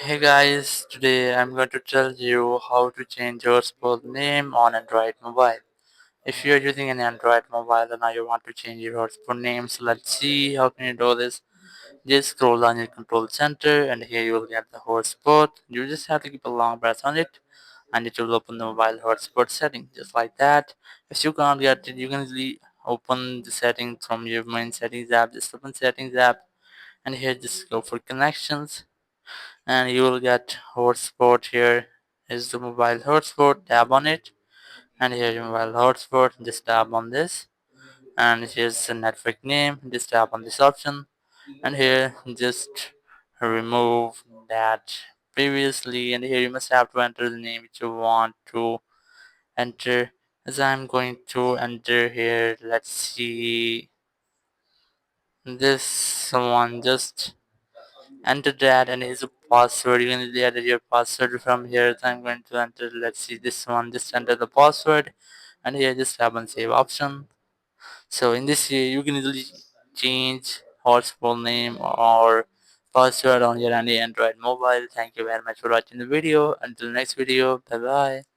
Hey guys, today I'm going to tell you how to change your hotspot name on Android mobile. If you're using an Android mobile and now you want to change your hotspot name, so let's see how can you do this. Just scroll down your control center and here you will get the hotspot. You just have to keep a long press on it and it will open the mobile hotspot setting just like that. If you can't get it, you can easily open the settings from your main settings app. Just open settings app and here just go for connections and you will get hotspot. Here is the mobile hotspot, tap on it and here your mobile hotspot, just tap on this and here's the network name, just tap on this option and here just remove that previously and here you must have to enter the name which you want to enter. As I'm going to enter here, let's see this one, just enter that and here's a password. You can easily enter your password from here. So I'm going to enter, let's see this one, just enter the password and here just tap on save option. So in this here you can easily change hotspot name or password on your any Android mobile. Thank you very much for watching the video. Until next video, bye bye.